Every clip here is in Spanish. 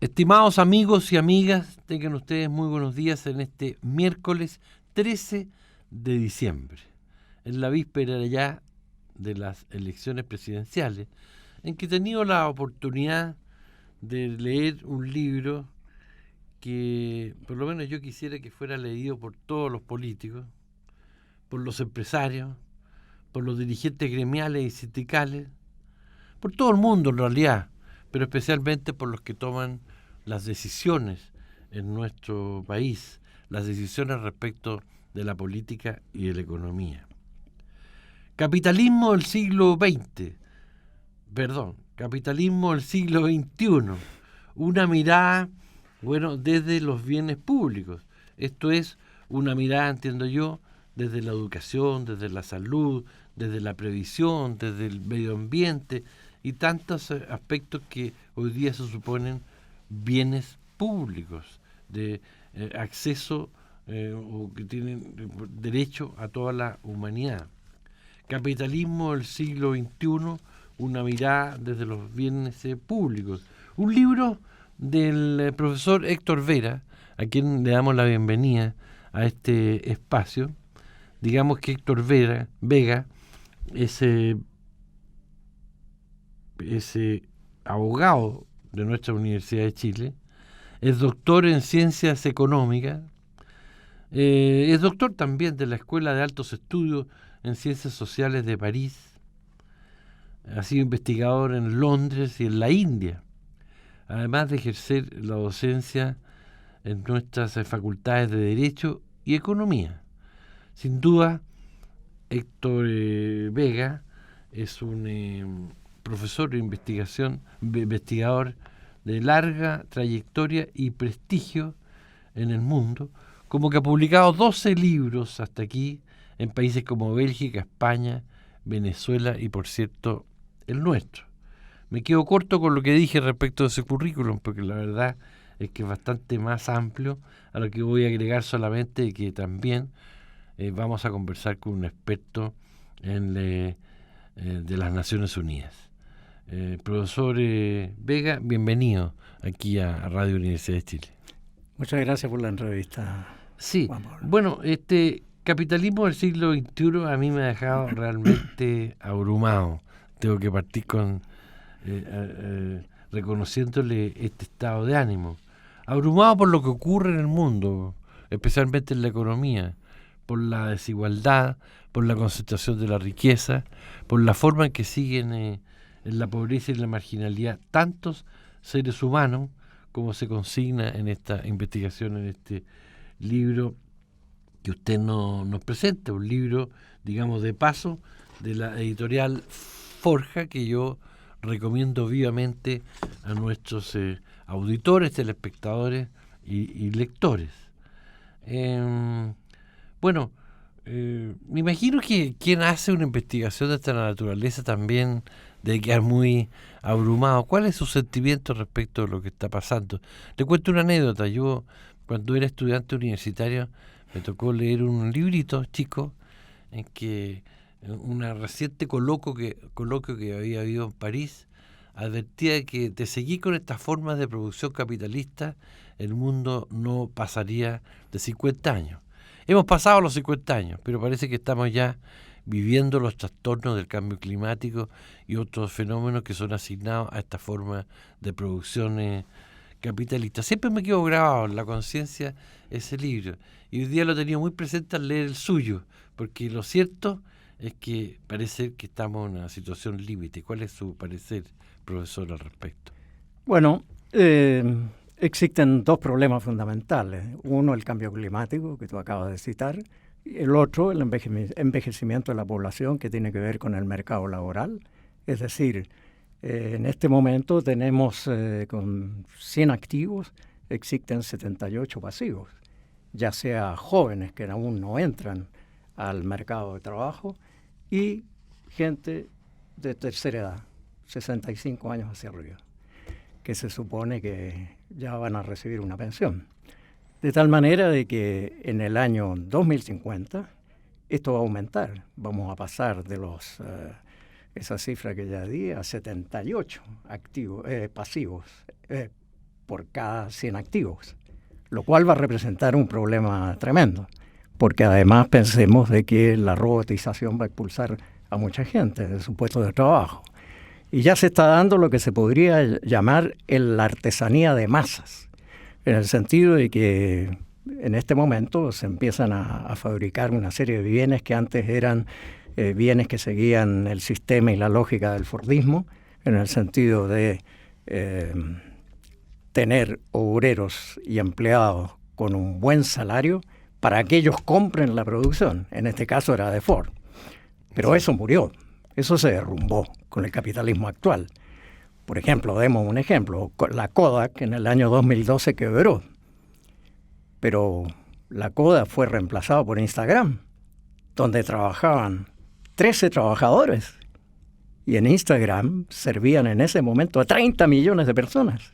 Estimados amigos y amigas, tengan ustedes muy buenos días en este miércoles 13 de diciembre, en la víspera ya de las elecciones presidenciales, en que he tenido la oportunidad de leer un libro que por lo menos yo quisiera que fuera leído por todos los políticos, por los empresarios, por los dirigentes gremiales y sindicales, por todo el mundo en realidad, pero especialmente por los que toman las decisiones en nuestro país, las decisiones respecto de la política y de la economía. Capitalismo del siglo capitalismo del siglo XXI, una mirada, desde los bienes públicos. Esto es una mirada, entiendo yo, desde la educación, desde la salud, desde la previsión, desde el medio ambiente y tantos aspectos que hoy día se suponen bienes públicos de acceso o que tienen derecho a toda la humanidad. Capitalismo del siglo XXI, una mirada desde los bienes públicos. Un libro del profesor Héctor Vera, a quien le damos la bienvenida a este espacio. Digamos que Héctor Vega es abogado de nuestra Universidad de Chile, es doctor en Ciencias Económicas, es doctor también de la Escuela de Altos Estudios en Ciencias Sociales de París, ha sido investigador en Londres y en la India, además de ejercer la docencia en nuestras facultades de Derecho y Economía. Sin duda, Héctor Vega es un profesor de investigador de larga trayectoria y prestigio en el mundo, como que ha publicado 12 libros hasta aquí en países como Bélgica, España, Venezuela y, por cierto, el nuestro. Me quedo corto con lo que dije respecto de ese currículum, porque la verdad es que es bastante más amplio, a lo que voy a agregar solamente que también vamos a conversar con un experto de las Naciones Unidas. Profesor Vega, bienvenido aquí a Radio Universidad de Chile. Muchas gracias por la entrevista. Sí, bueno, este capitalismo del siglo XXI a mí me ha dejado realmente abrumado. Tengo que partir con reconociéndole este estado de ánimo. Abrumado por lo que ocurre en el mundo, especialmente en la economía, por la desigualdad, por la concentración de la riqueza, por la forma en que siguen en la pobreza y la marginalidad tantos seres humanos, como se consigna en esta investigación, en este libro que usted nos presenta, un libro, digamos, de paso, de la editorial Forja, que yo recomiendo vivamente a nuestros auditores, telespectadores y lectores. Me imagino que quien hace una investigación de esta naturaleza también debe quedar muy abrumado. ¿Cuál es su sentimiento respecto de lo que está pasando? Le cuento una anécdota. Yo, cuando era estudiante universitario, me tocó leer un librito chico en que una reciente coloquio que había habido en París advertía que de seguir con estas formas de producción capitalista, el mundo no pasaría de 50 años. Hemos pasado los 50 años, pero parece que estamos ya viviendo los trastornos del cambio climático y otros fenómenos que son asignados a esta forma de producción capitalista. Siempre me quedo grabado en la conciencia ese libro, y hoy día lo he tenido muy presente al leer el suyo, porque lo cierto es que parece que estamos en una situación límite. ¿Cuál es su parecer, profesor, al respecto? Bueno, existen dos problemas fundamentales. Uno, el cambio climático, que tú acabas de citar, y el otro, el envejecimiento de la población, que tiene que ver con el mercado laboral. Es decir, en este momento tenemos con 100 activos, existen 78 pasivos, ya sea jóvenes que aún no entran al mercado de trabajo y gente de tercera edad, 65 años hacia arriba, que se supone que ya van a recibir una pensión. De tal manera de que en el año 2050 esto va a aumentar. Vamos a pasar de esa cifra que ya di a 78 pasivos, por cada 100 activos, lo cual va a representar un problema tremendo, porque además pensemos de que la robotización va a expulsar a mucha gente de su puesto de trabajo. Y ya se está dando lo que se podría llamar la artesanía de masas, en el sentido de que en este momento se empiezan a fabricar una serie de bienes que antes eran bienes que seguían el sistema y la lógica del Fordismo, en el sentido de tener obreros y empleados con un buen salario para que ellos compren la producción. En este caso era de Ford. Pero eso murió, eso se derrumbó con el capitalismo actual. Por ejemplo, demos un ejemplo, la Kodak en el año 2012 quebró, pero la Kodak fue reemplazada por Instagram, donde trabajaban 13 trabajadores, y en Instagram servían en ese momento a 30 millones de personas.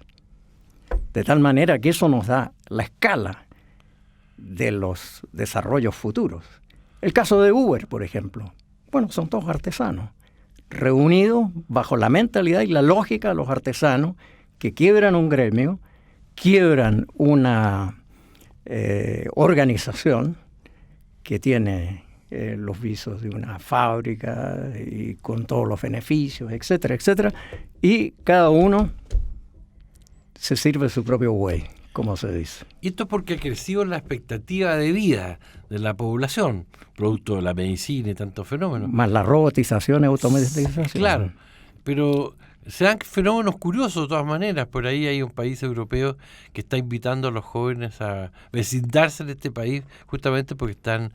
De tal manera que eso nos da la escala de los desarrollos futuros. El caso de Uber, por ejemplo. Bueno, son todos artesanos, reunidos bajo la mentalidad y la lógica de los artesanos que quiebran un gremio, quiebran una organización que tiene los visos de una fábrica y con todos los beneficios, etcétera, etcétera, y cada uno se sirve su propio güey, como se dice. Y esto es porque ha crecido la expectativa de vida de la población, producto de la medicina y tantos fenómenos. Más la robotización y automatización. Claro, pero se dan fenómenos curiosos de todas maneras. Por ahí hay un país europeo que está invitando a los jóvenes a vecindarse en este país justamente porque están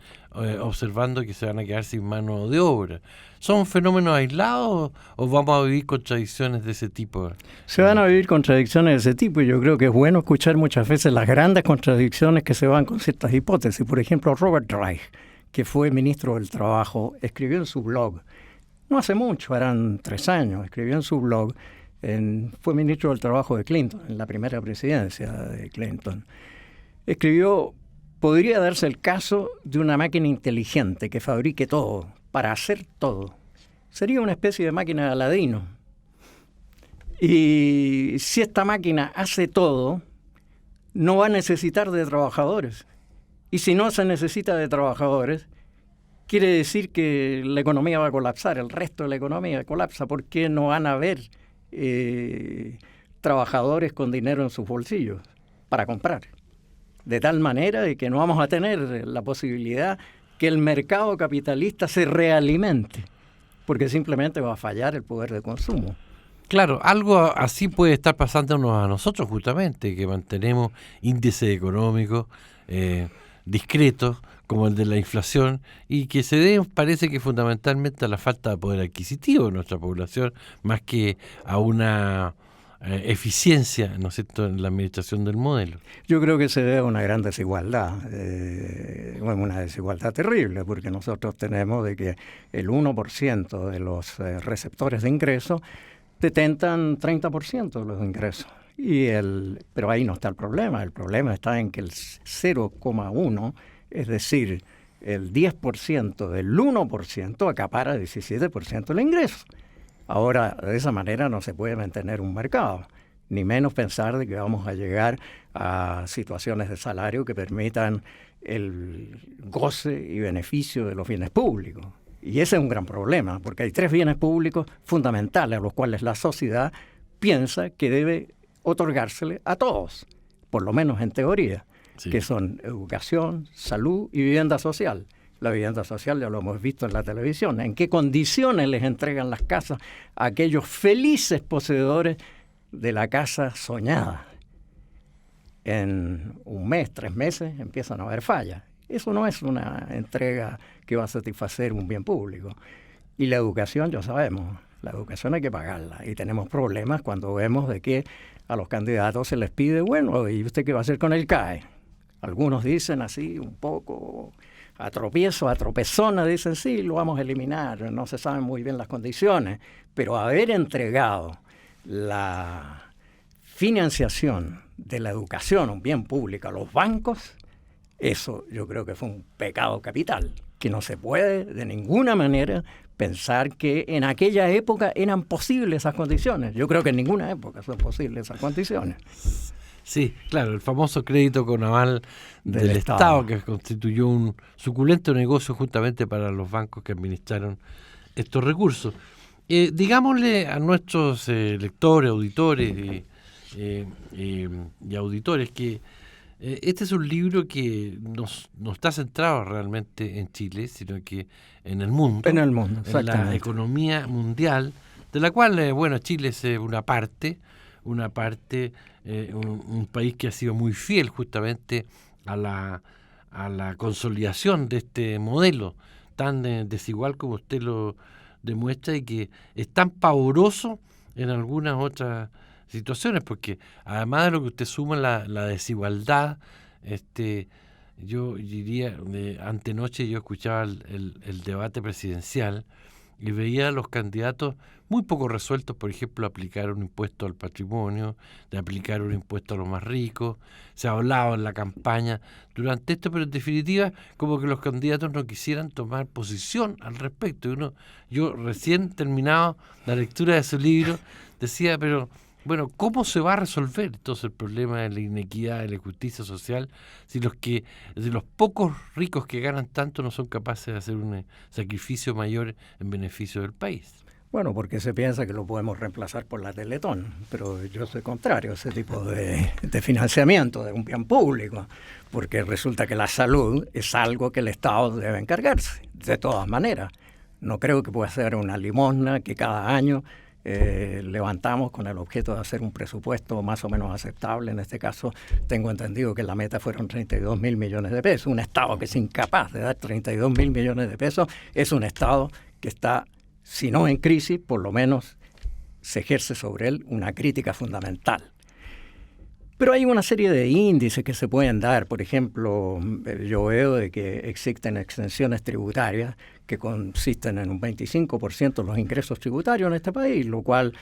observando que se van a quedar sin mano de obra. ¿Son fenómenos aislados o vamos a vivir contradicciones de ese tipo? Se van a vivir contradicciones de ese tipo y yo creo que es bueno escuchar muchas veces las grandes contradicciones que se van con ciertas hipótesis. Por ejemplo, Robert Reich, que fue ministro del Trabajo, escribió en su blog, no hace mucho, eran 3 años, escribió en su blog, fue ministro del Trabajo de Clinton, en la primera presidencia de Clinton. Escribió, podría darse el caso de una máquina inteligente que fabrique todo, para hacer todo. Sería una especie de máquina de Aladino. Y si esta máquina hace todo, no va a necesitar de trabajadores. Y si no se necesita de trabajadores, quiere decir que la economía va a colapsar, el resto de la economía colapsa, porque no van a haber trabajadores con dinero en sus bolsillos para comprar. De tal manera de que no vamos a tener la posibilidad que el mercado capitalista se realimente, porque simplemente va a fallar el poder de consumo. Claro, algo así puede estar pasándonos a nosotros justamente, que mantenemos índices económicos discretos, como el de la inflación, y que se debe, parece que fundamentalmente a la falta de poder adquisitivo de nuestra población, más que a una eficiencia, ¿no es cierto?, en la administración del modelo. Yo creo que se debe a una gran desigualdad, una desigualdad terrible, porque nosotros tenemos de que el 1% de los receptores de ingresos detentan 30% de los ingresos. Pero ahí no está el problema está en que el 0,1, es decir, el 10% del 1% acapara 17% del ingreso. Ahora, de esa manera no se puede mantener un mercado, ni menos pensar de que vamos a llegar a situaciones de salario que permitan el goce y beneficio de los bienes públicos. Y ese es un gran problema, porque hay 3 bienes públicos fundamentales a los cuales la sociedad piensa que debe otorgársele a todos, por lo menos en teoría, sí, que son educación, salud y vivienda social. La vivienda social ya lo hemos visto en la televisión. ¿En qué condiciones les entregan las casas a aquellos felices poseedores de la casa soñada? En 1 mes, 3 meses empiezan a haber fallas. Eso no es una entrega que va a satisfacer un bien público. Y la educación, ya sabemos, la educación hay que pagarla. Y tenemos problemas cuando vemos de que a los candidatos se les pide, bueno, ¿y usted qué va a hacer con el CAE? Algunos dicen así un poco a tropiezo, a tropezona, dicen sí, lo vamos a eliminar, no se saben muy bien las condiciones, pero haber entregado la financiación de la educación, un bien público, a los bancos, eso yo creo que fue un pecado capital, que no se puede de ninguna manera pensar que en aquella época eran posibles esas condiciones. Yo creo que en ninguna época son posibles esas condiciones. Sí, claro, el famoso crédito con aval Del del Estado. Estado, que constituyó un suculento negocio justamente para los bancos que administraron estos recursos. Digámosle a nuestros lectores, auditores y auditores que este es un libro que no está centrado realmente en Chile, sino que en el mundo, En el mundo, en la exactamente. economía mundial, de la cual, bueno, Chile es un país que ha sido muy fiel justamente a la consolidación de este modelo tan desigual como usted lo demuestra y que es tan pavoroso en algunas otras situaciones, porque además de lo que usted suma la desigualdad, yo diría, antenoche yo escuchaba el debate presidencial y veía a los candidatos muy poco resueltos, por ejemplo, aplicar un impuesto al patrimonio, de aplicar un impuesto a los más ricos. Se ha hablado en la campaña durante esto, pero en definitiva como que los candidatos no quisieran tomar posición al respecto. Yo recién terminado la lectura de su libro decía, pero bueno, ¿cómo se va a resolver entonces el problema de la inequidad, de la injusticia social, si los pocos ricos que ganan tanto no son capaces de hacer un sacrificio mayor en beneficio del país? Bueno, porque se piensa que lo podemos reemplazar por la Teletón, pero yo soy contrario a ese tipo de financiamiento de un bien público, porque resulta que la salud es algo que el Estado debe encargarse, de todas maneras. No creo que pueda ser una limosna que cada año levantamos con el objeto de hacer un presupuesto más o menos aceptable. En este caso, tengo entendido que la meta fueron 32.000 millones de pesos. Un Estado que es incapaz de dar 32.000 millones de pesos es un Estado que está, si no en crisis, por lo menos se ejerce sobre él una crítica fundamental. Pero hay una serie de índices que se pueden dar. Por ejemplo, yo veo de que existen exenciones tributarias que consisten en un 25% de los ingresos tributarios en este país, lo cual,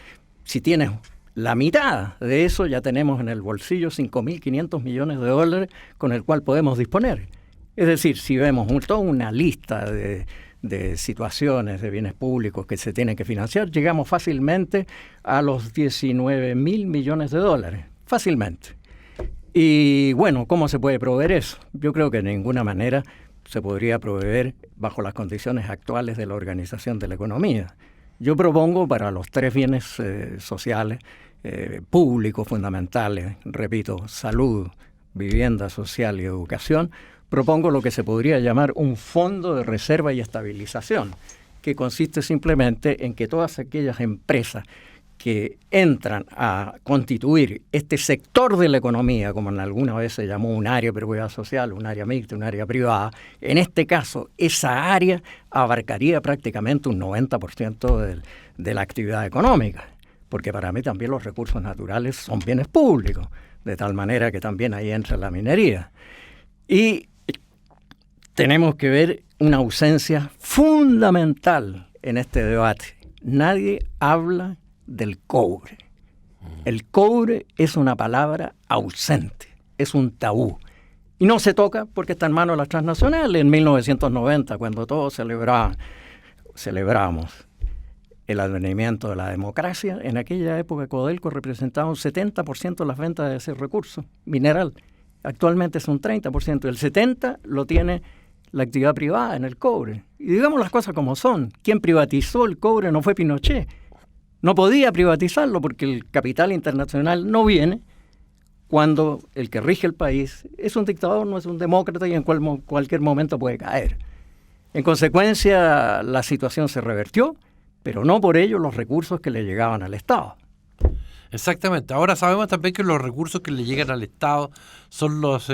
si tienes la mitad de eso, ya tenemos en el bolsillo 5.500 millones de dólares con el cual podemos disponer. Es decir, si vemos toda una lista de situaciones de bienes públicos que se tienen que financiar, llegamos fácilmente a los 19.000 millones de dólares. Fácilmente. Y bueno, ¿cómo se puede proveer eso? Yo creo que de ninguna manera se podría proveer bajo las condiciones actuales de la organización de la economía. Yo propongo para los tres bienes sociales públicos fundamentales, repito, salud, vivienda social y educación, propongo lo que se podría llamar un fondo de reserva y estabilización, que consiste simplemente en que todas aquellas empresas que entran a constituir este sector de la economía, como en alguna vez se llamó un área de propiedad social, un área mixta, un área privada, en este caso esa área abarcaría prácticamente un 90% de la actividad económica, porque para mí también los recursos naturales son bienes públicos, de tal manera que también ahí entra la minería. Y tenemos que ver una ausencia fundamental en este debate. Nadie habla del cobre. El cobre es una palabra ausente, es un tabú. Y no se toca porque está en manos de las transnacionales. En 1990, cuando todos celebramos el advenimiento de la democracia, en aquella época Codelco representaba un 70% de las ventas de ese recurso mineral. Actualmente es un 30%. El 70% lo tiene la actividad privada en el cobre. Y digamos las cosas como son. Quien privatizó el cobre no fue Pinochet. No podía privatizarlo porque el capital internacional no viene cuando el que rige el país es un dictador, no es un demócrata y en cualquier momento puede caer. En consecuencia, la situación se revertió, pero no por ello los recursos que le llegaban al Estado. Exactamente. Ahora sabemos también que los recursos que le llegan al Estado son los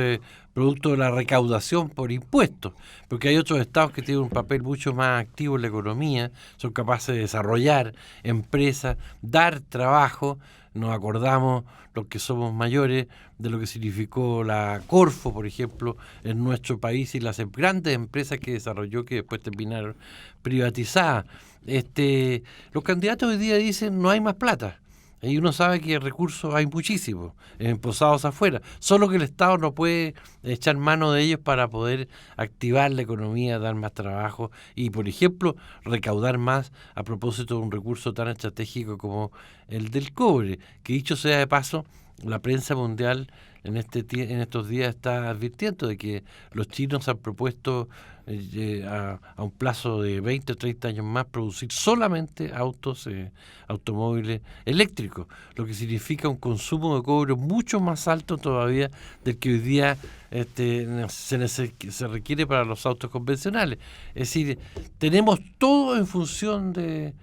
producto de la recaudación por impuestos, porque hay otros estados que tienen un papel mucho más activo en la economía, son capaces de desarrollar empresas, dar trabajo. Nos acordamos, los que somos mayores, de lo que significó la Corfo, por ejemplo, en nuestro país y las grandes empresas que desarrolló que después terminaron privatizadas. Los candidatos hoy día dicen no hay más plata. Y uno sabe que recursos hay muchísimos, posados afuera, solo que el Estado no puede echar mano de ellos para poder activar la economía, dar más trabajo y, por ejemplo, recaudar más a propósito de un recurso tan estratégico como el del cobre, que dicho sea de paso, la prensa mundial en estos días está advirtiendo de que los chinos han propuesto a un plazo de 20 o 30 años más producir solamente automóviles eléctricos, lo que significa un consumo de cobre mucho más alto todavía del que hoy día se requiere para los autos convencionales. Es decir, tenemos todo en función de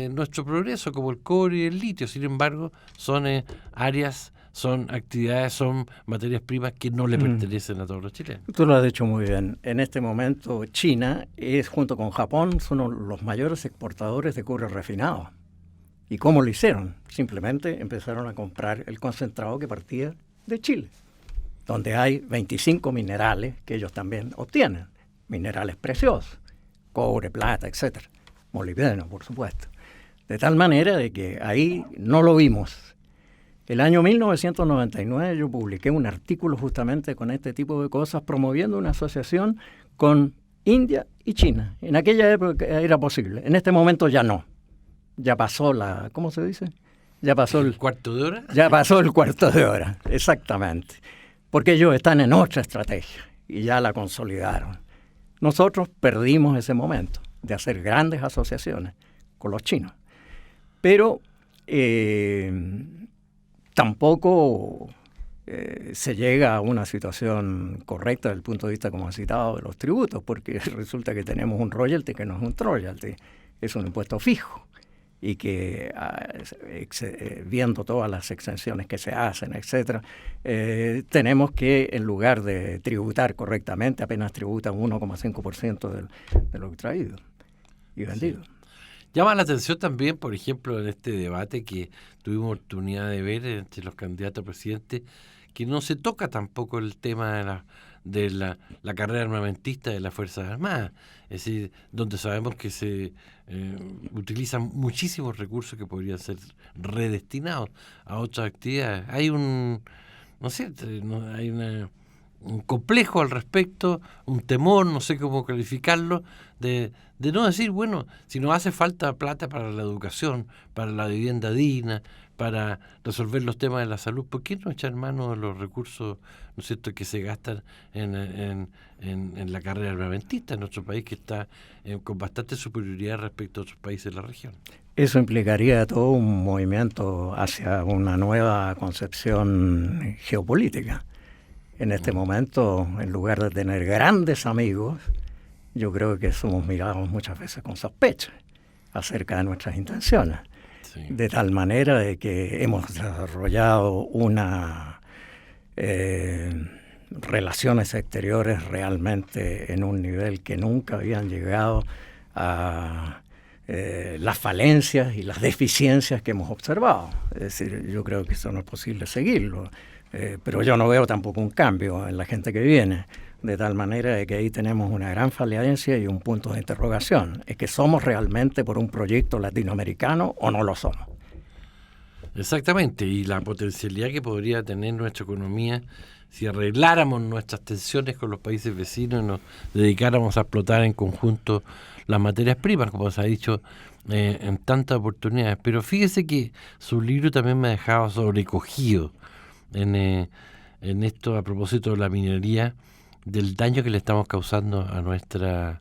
nuestro progreso, como el cobre y el litio. Sin embargo, son áreas, son actividades, son materias primas que no le pertenecen a todos los chilenos. Tú lo has dicho muy bien. En este momento China es, junto con Japón, son los mayores exportadores de cobre refinado. ¿Y cómo lo hicieron? Simplemente empezaron a comprar el concentrado que partía de Chile, donde hay 25 minerales que ellos también obtienen, minerales preciosos, cobre, plata, etcétera, molibdeno, por supuesto. De tal manera de que ahí no lo vimos. El año 1999 yo publiqué un artículo justamente con este tipo de cosas, promoviendo una asociación con India y China. En aquella época era posible, en este momento ya no. Ya pasó ¿cómo se dice? Ya pasó ¿El cuarto de hora? Ya pasó el cuarto de hora, exactamente. Porque ellos están en otra estrategia y ya la consolidaron. Nosotros perdimos ese momento de hacer grandes asociaciones con los chinos. Pero tampoco se llega a una situación correcta desde el punto de vista, como ha citado, de los tributos, porque resulta que tenemos un royalty que no es un royalty, es un impuesto fijo. Y que viendo todas las exenciones que se hacen, etcétera, tenemos que, en lugar de tributar correctamente, apenas tributan 1,5% de lo traído y vendido. Sí. Llama la atención también, por ejemplo, en este debate que tuvimos oportunidad de ver entre los candidatos a presidente, que no se toca tampoco el tema de la carrera armamentista de las Fuerzas Armadas, es decir, donde sabemos que se utilizan muchísimos recursos que podrían ser redestinados a otras actividades. Hay un complejo al respecto, un temor, no sé cómo calificarlo, de no decir, bueno, si nos hace falta plata para la educación, para la vivienda digna, para resolver los temas de la salud, ¿por qué no echar mano de los recursos, ¿no es cierto?, que se gastan en la carrera armamentista en nuestro país, que está con bastante superioridad respecto a otros países de la región? Eso implicaría todo un movimiento hacia una nueva concepción geopolítica. En este momento, en lugar de tener grandes amigos, yo creo que somos mirados muchas veces con sospecha acerca de nuestras intenciones. Sí. De tal manera de que hemos desarrollado relaciones exteriores realmente en un nivel que nunca habían llegado a las falencias y las deficiencias que hemos observado. Es decir, yo creo que eso no es posible seguirlo. Pero yo no veo tampoco un cambio en la gente que viene, de tal manera de que ahí tenemos una gran falencia y un punto de interrogación. ¿Es que somos realmente por un proyecto latinoamericano o no lo somos? Exactamente, y la potencialidad que podría tener nuestra economía si arregláramos nuestras tensiones con los países vecinos y nos dedicáramos a explotar en conjunto las materias primas, como se ha dicho en tantas oportunidades. Pero fíjese que su libro también me ha dejado sobrecogido en esto, a propósito de la minería, del daño que le estamos causando a nuestra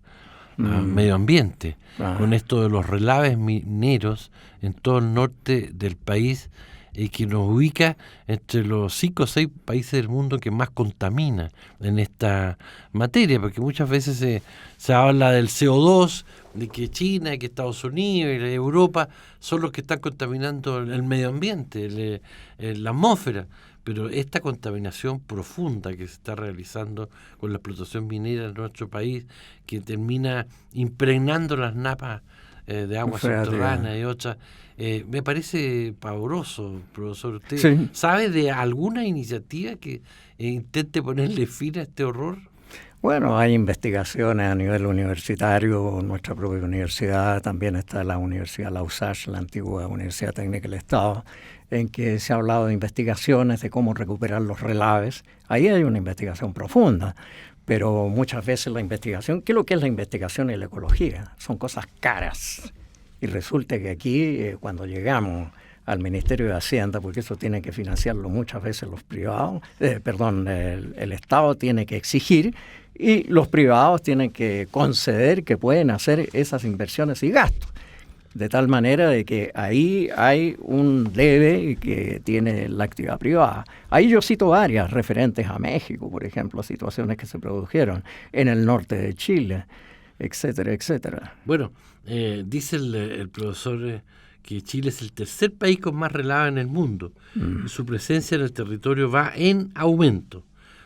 medio ambiente, con esto de los relaves mineros en todo el norte del país, que nos ubica entre los 5 o 6 países del mundo que más contamina en esta materia, porque muchas veces se habla del CO2, de que China, que Estados Unidos y Europa son los que están contaminando el medio ambiente, la atmósfera. Pero esta contaminación profunda que se está realizando con la explotación minera en nuestro país, que termina impregnando las napas de agua subterránea y otras, me parece pavoroso, profesor. ¿Usted sabe de alguna iniciativa que intente ponerle fin a este horror? Bueno, hay investigaciones a nivel universitario, nuestra propia universidad, también está la Universidad La USACH, la antigua Universidad Técnica del Estado, en que se ha hablado de investigaciones de cómo recuperar los relaves. Ahí hay una investigación profunda, pero muchas veces la investigación, ¿qué es lo que es la investigación y la ecología? Son cosas caras. Y resulta que aquí, cuando llegamos al Ministerio de Hacienda, porque eso tiene que financiarlo muchas veces los privados, el Estado tiene que exigir y los privados tienen que conceder que pueden hacer esas inversiones y gastos. De tal manera de que ahí hay un debe que tiene la actividad privada. Ahí yo cito varias referentes a México, por ejemplo, situaciones que se produjeron en el norte de Chile, etcétera, etcétera. Bueno, dice el profesor que Chile es el tercer país con más relava en el mundo. Y su presencia en el territorio va en aumento.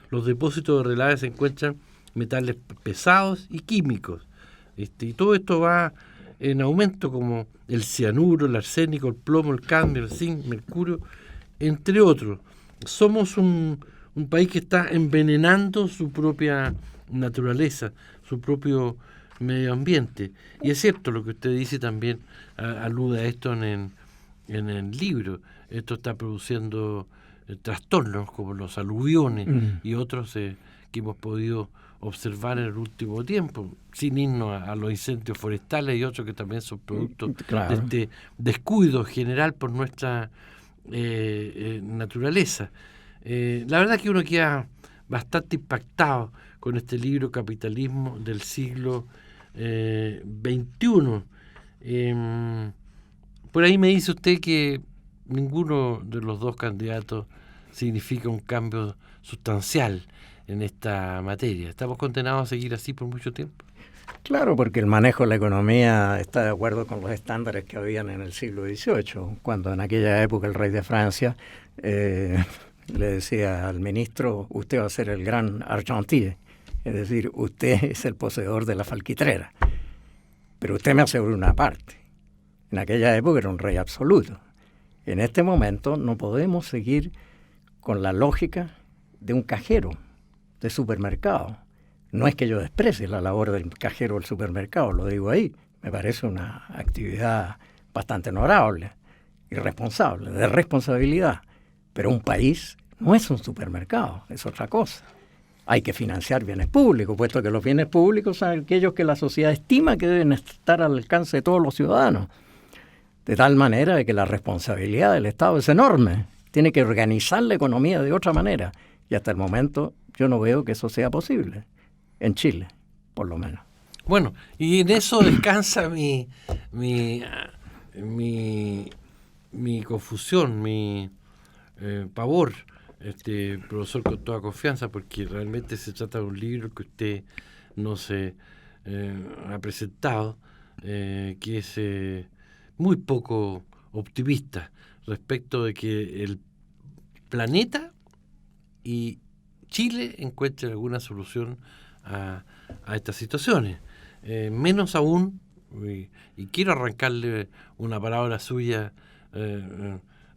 Los depósitos de relave se encuentran metales pesados y químicos. Y todo esto va en aumento, como el cianuro, el arsénico, el plomo, el cadmio, el zinc, mercurio, entre otros. Somos un país que está envenenando su propia naturaleza, su propio medio ambiente. Y es cierto lo que usted dice también, alude a esto en el libro. Esto está produciendo trastornos como los aluviones y otros que hemos podido observar en el último tiempo, sin irnos a los incendios forestales y otros que también son productos de este descuido general por nuestra naturaleza. La verdad que uno queda bastante impactado con este libro Capitalismo del siglo XXI. Por ahí me dice usted que ninguno de los dos candidatos significa un cambio sustancial en esta materia. ¿Estamos condenados a seguir así por mucho tiempo? Claro, porque el manejo de la economía está de acuerdo con los estándares que habían en el siglo XVIII, cuando en aquella época el rey de Francia le decía al ministro: usted va a ser el gran argentier, es decir, usted es el poseedor de la falquitrera, pero usted me asegura una parte. En aquella época era un rey absoluto. En este momento no podemos seguir con la lógica de un cajero de supermercado. No es que yo desprecie la labor del cajero del supermercado, lo digo ahí. Me parece una actividad bastante honorable y responsable, de responsabilidad. Pero un país no es un supermercado, es otra cosa. Hay que financiar bienes públicos, puesto que los bienes públicos son aquellos que la sociedad estima que deben estar al alcance de todos los ciudadanos. De tal manera de que la responsabilidad del Estado es enorme. Tiene que organizar la economía de otra manera. Y hasta el momento yo no veo que eso sea posible. En Chile, por lo menos. Bueno, y en eso descansa mi confusión, mi pavor, profesor, con toda confianza, porque realmente se trata de un libro que usted no se ha presentado, que es muy poco optimista respecto de que el planeta y Chile encuentren alguna solución a estas situaciones. Menos aún, y quiero arrancarle una palabra suya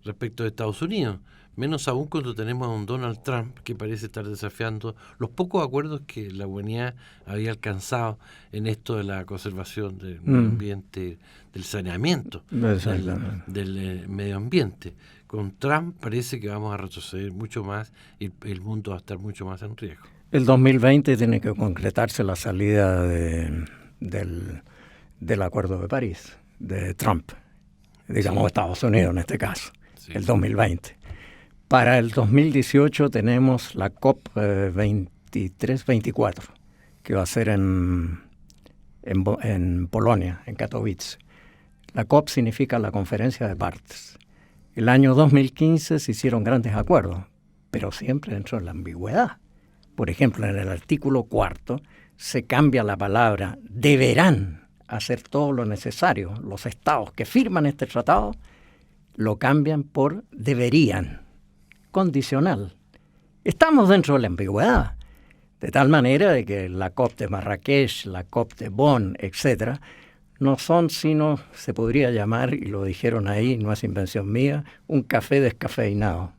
respecto de Estados Unidos, menos aún cuando tenemos a un Donald Trump que parece estar desafiando los pocos acuerdos que la humanidad había alcanzado en esto de la conservación del medio ambiente, del saneamiento del medio ambiente. Con Trump parece que vamos a retroceder mucho más y el mundo va a estar mucho más en riesgo. El 2020 tiene que concretarse la salida del Acuerdo de París, de Trump, digamos Estados Unidos en este caso, el 2020. Para el 2018 tenemos la COP 23-24, que va a ser en Polonia, en Katowice. La COP significa la Conferencia de Partes. El año 2015 se hicieron grandes acuerdos, pero siempre dentro de la ambigüedad. Por ejemplo, en el artículo 4 se cambia la palabra deberán hacer todo lo necesario. Los estados que firman este tratado lo cambian por deberían, condicional. Estamos dentro de la ambigüedad, de tal manera de que la COP de Marrakech, la COP de Bonn, etcétera, no son sino, se podría llamar, y lo dijeron ahí, no es invención mía, un café descafeinado,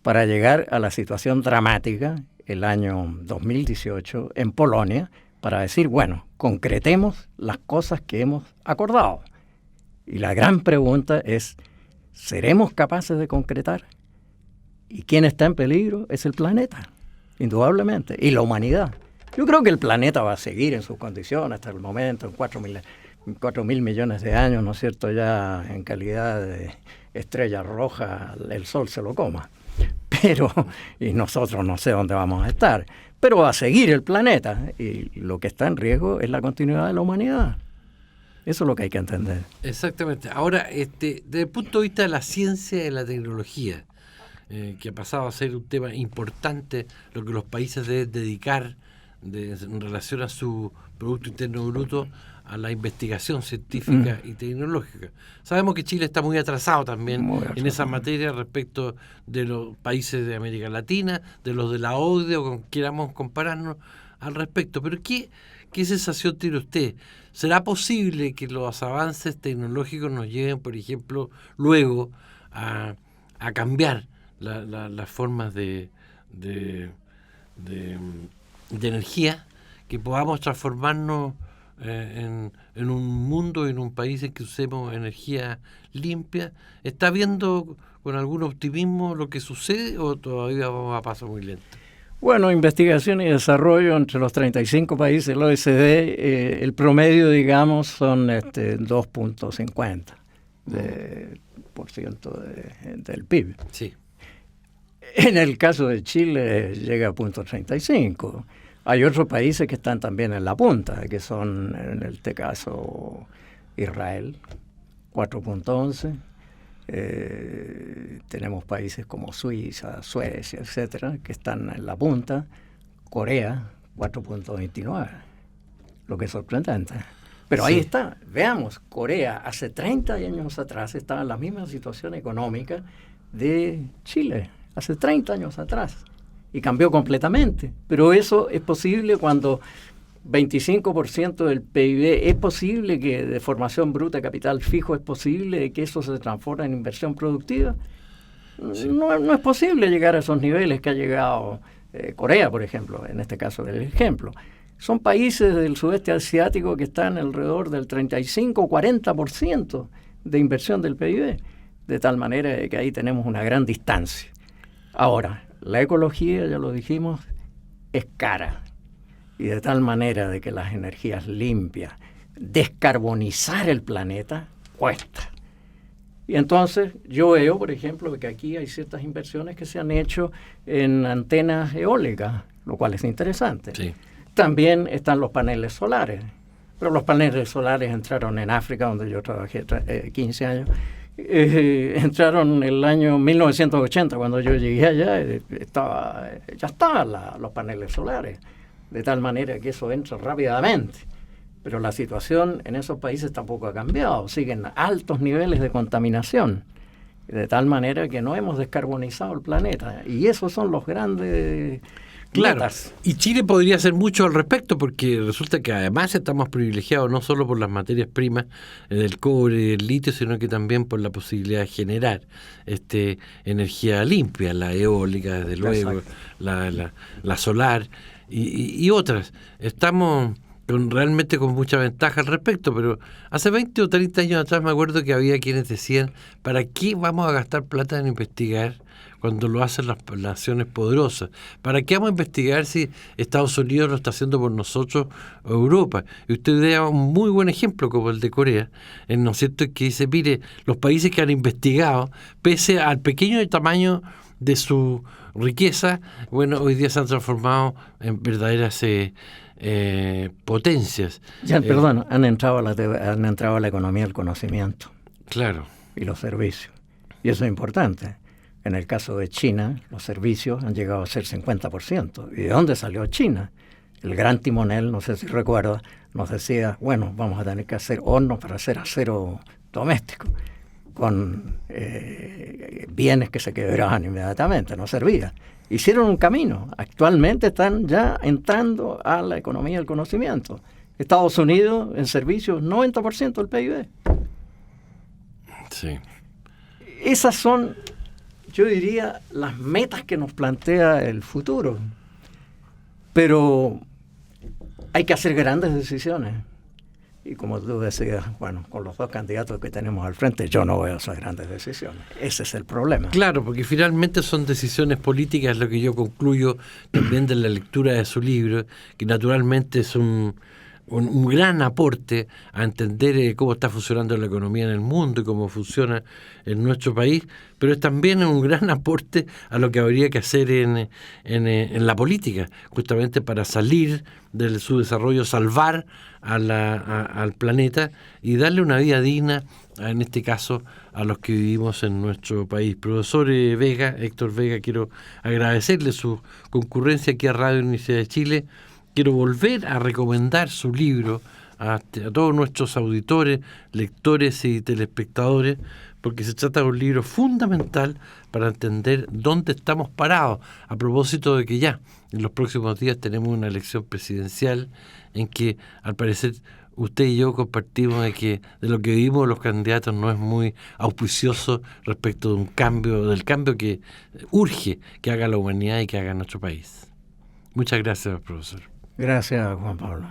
para llegar a la situación dramática el año 2018 en Polonia, para decir, bueno, concretemos las cosas que hemos acordado. Y la gran pregunta es, ¿seremos capaces de concretar? ¿Y quién está en peligro? Es el planeta, indudablemente, y la humanidad. Yo creo que el planeta va a seguir en sus condiciones hasta el momento, en 4.000 millones de años, ¿no es cierto?, ya en calidad de estrella roja el sol se lo coma. Y nosotros no sé dónde vamos a estar, pero va a seguir el planeta, y lo que está en riesgo es la continuidad de la humanidad. Eso es lo que hay que entender. Exactamente. Ahora, desde el punto de vista de la ciencia y de la tecnología, que ha pasado a ser un tema importante, lo que los países deben dedicar en relación a su Producto Interno Bruto, a la investigación científica y tecnológica. Sabemos que Chile está muy atrasado también en esa materia respecto de los países de América Latina, de los de la OCDE, o con queramos compararnos al respecto. Pero ¿qué sensación tiene usted? ¿Será posible que los avances tecnológicos nos lleven, por ejemplo, luego a cambiar las formas de energía, que podamos transformarnos en un mundo, en un país en que usemos energía limpia? ¿Está viendo con algún optimismo lo que sucede o todavía vamos a paso muy lento? Bueno, investigación y desarrollo entre los 35 países del OECD, el promedio, digamos, son 2.50% del PIB. Sí. En el caso de Chile llega a 0.35. Hay otros países que están también en la punta, que son, en este caso, Israel, 4.11. Tenemos países como Suiza, Suecia, etcétera, que están en la punta. Corea, 4.29, lo que es sorprendente. Pero sí, ahí está, veamos, Corea hace 30 años atrás estaba en la misma situación económica de Chile, hace 30 años atrás, y cambió completamente. Pero eso es posible cuando 25% del PIB, es posible que de formación bruta de capital fijo, es posible que eso se transforme en inversión productiva. Sí. No es posible llegar a esos niveles que ha llegado Corea, por ejemplo, en este caso del ejemplo. Son países del sudeste asiático que están alrededor del 35-40% de inversión del PIB, de tal manera que ahí tenemos una gran distancia. Ahora, la ecología, ya lo dijimos, es cara. Y de tal manera de que las energías limpias, descarbonizar el planeta, cuesta. Y entonces yo veo, por ejemplo, que aquí hay ciertas inversiones que se han hecho en antenas eólicas, lo cual es interesante. Sí. También están los paneles solares. Pero los paneles solares entraron en África, donde yo trabajé 15 años. Entraron el año 1980, cuando yo llegué allá, ya estaban los paneles solares. De tal manera que eso entra rápidamente. Pero la situación en esos países tampoco ha cambiado. Siguen altos niveles de contaminación. De tal manera que no hemos descarbonizado el planeta. Y esos son los grandes metas. Y Chile podría hacer mucho al respecto, porque resulta que además estamos privilegiados no solo por las materias primas del cobre y del litio, sino que también por la posibilidad de generar energía limpia, la eólica, desde luego, la solar y otras. Estamos realmente con mucha ventaja al respecto, pero hace 20 o 30 años atrás me acuerdo que había quienes decían: ¿para qué vamos a gastar plata en investigar cuando lo hacen las naciones poderosas? ¿Para qué vamos a investigar si Estados Unidos lo está haciendo por nosotros o Europa? Y usted da un muy buen ejemplo como el de Corea, ¿no es cierto?, que dice, mire, los países que han investigado, pese al pequeño tamaño de su riqueza, bueno, hoy día se han transformado en verdaderas potencias. Perdón, han entrado a la economía del conocimiento. Claro. Y los servicios. Y eso es importante. En el caso de China, los servicios han llegado a ser 50%. ¿Y de dónde salió China? El gran timonel, no sé si recuerda, nos decía, bueno, vamos a tener que hacer hornos para hacer acero doméstico, con bienes que se quebraban inmediatamente, no servía. Hicieron un camino. Actualmente están ya entrando a la economía del conocimiento. Estados Unidos, en servicios, 90% del PIB. Sí. Esas son, yo diría, las metas que nos plantea el futuro. Pero hay que hacer grandes decisiones. Y como tú decías, bueno, con los dos candidatos que tenemos al frente, yo no veo esas grandes decisiones. Ese es el problema. Claro, porque finalmente son decisiones políticas, lo que yo concluyo también de la lectura de su libro, que naturalmente es un un gran aporte a entender cómo está funcionando la economía en el mundo y cómo funciona en nuestro país, pero es también un gran aporte a lo que habría que hacer en la política, justamente para salir de su desarrollo, salvar al planeta y darle una vida digna, en este caso, a los que vivimos en nuestro país. Profesor Vega, Héctor Vega, quiero agradecerle su concurrencia aquí a Radio Universidad de Chile. Quiero volver a recomendar su libro a todos nuestros auditores, lectores y telespectadores, porque se trata de un libro fundamental para entender dónde estamos parados, a propósito de que ya en los próximos días tenemos una elección presidencial en que, al parecer, usted y yo compartimos de lo que vimos los candidatos no es muy auspicioso respecto de del cambio que urge que haga la humanidad y que haga nuestro país. Muchas gracias, profesor. Gracias, Juan Pablo.